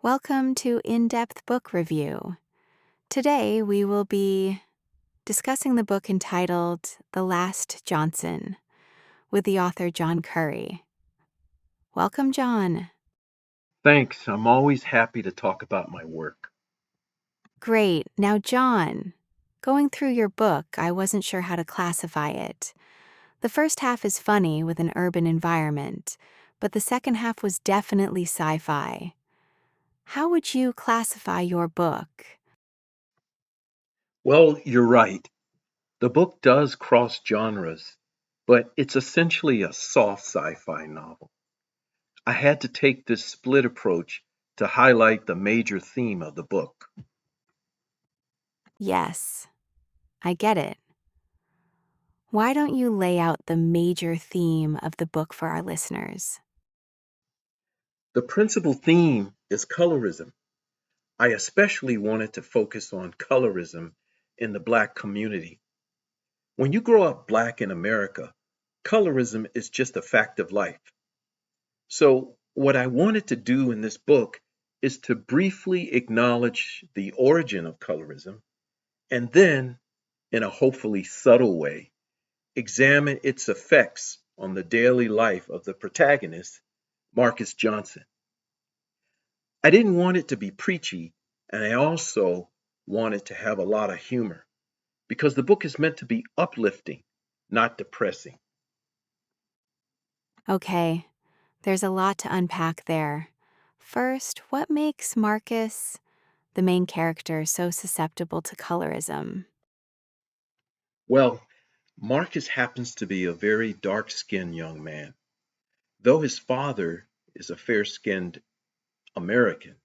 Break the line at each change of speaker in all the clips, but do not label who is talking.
Welcome to In-Depth Book Review. Today we will be discussing the book entitled The Last Johnson with the author John Curry. Welcome, John.
Thanks. I'm always happy to talk about my work.
Great. Now, John, going through your book, I wasn't sure how to classify it. The first half is funny with an urban environment, but the second half was definitely sci-fi. How would you classify your book?
Well, you're right. The book does cross genres, but it's essentially a soft sci fi novel. I had to take this split approach to highlight the major theme of the book.
Yes, I get it. Why don't you lay out the major theme of the book for our listeners?
The principal theme is colorism. I especially wanted to focus on colorism in the Black community. When you grow up Black in America, colorism is just a fact of life. So, what I wanted to do in this book is to briefly acknowledge the origin of colorism and then, in a hopefully subtle way, examine its effects on the daily life of the protagonist, Marcus Johnson. I didn't want it to be preachy, and I also wanted to have a lot of humor because the book is meant to be uplifting, not depressing.
Okay, there's a lot to unpack there. First, what makes Marcus, the main character, so susceptible to colorism?
Well, Marcus happens to be a very dark skinned young man. Though his father is a fair skinned American,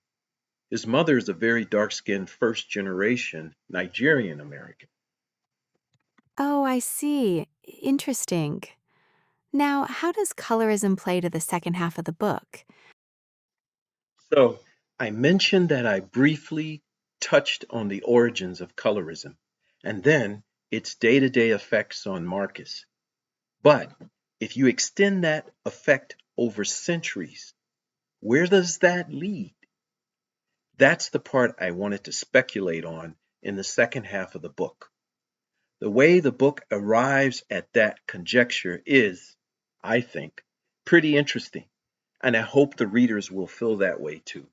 his mother is a very dark skinned first generation Nigerian American.
Oh, I see. Interesting. Now, how does colorism play to the second half of the book?
So I mentioned that I briefly touched on the origins of colorism and then its day to day effects on Marcus. But if you extend that effect over centuries, where does that lead? That's the part I wanted to speculate on in the second half of the book. The way the book arrives at that conjecture is, I think, pretty interesting, and I hope the readers will feel that way too.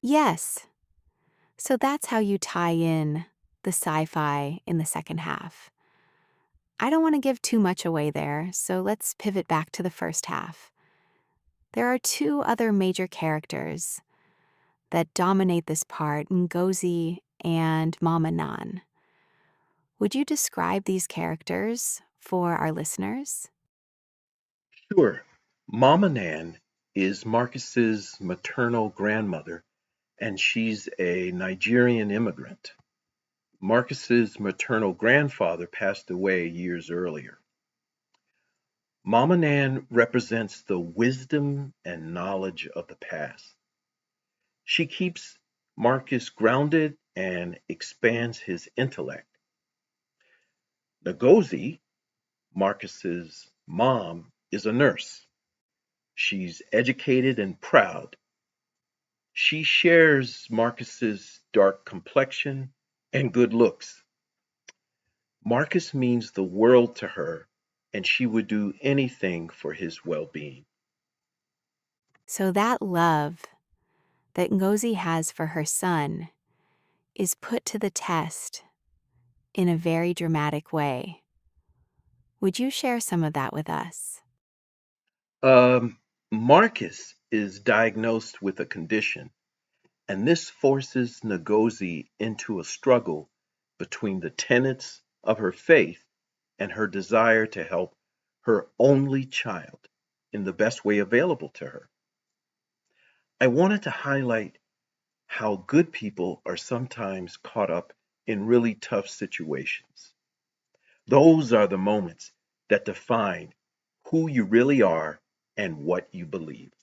Yes. So that's how you tie in the sci-fi in the second half. I don't want to give too much away there, so let's pivot back to the first half. There are two other major characters that dominate this part, Ngozi and Mama Nan. Would you describe these characters for our listeners?
Sure, Mama Nan is Marcus's maternal grandmother, and she's a Nigerian immigrant. Marcus's maternal grandfather passed away years earlier. Mama Nan represents the wisdom and knowledge of the past. She keeps Marcus grounded and expands his intellect. Ngozi, Marcus's mom, is a nurse. She's educated and proud. She shares Marcus's dark complexion and good looks. Marcus means the world to her, and she would do anything for his well being.
So that love that Ngozi has for her son is put to the test in a very dramatic way. Would you share some of that with us?
Um, Marcus is diagnosed with a condition, and this forces Ngozi into a struggle between the tenets of her faith and her desire to help her only child in the best way available to her. I wanted to highlight how good people are sometimes caught up in really tough situations. Those are the moments that define who you really are and what you believe.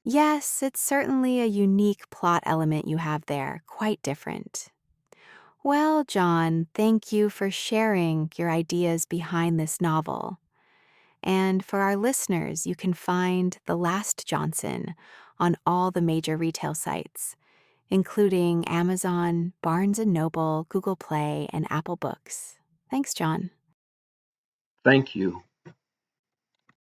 Yes, it's certainly a unique plot element you have there, quite different. Well, John, thank you for sharing your ideas behind this novel. And for our listeners, you can find The Last Johnson on all the major retail sites, including Amazon, Barnes& Noble, Google Play, and Apple Books. Thanks, John.
Thank you.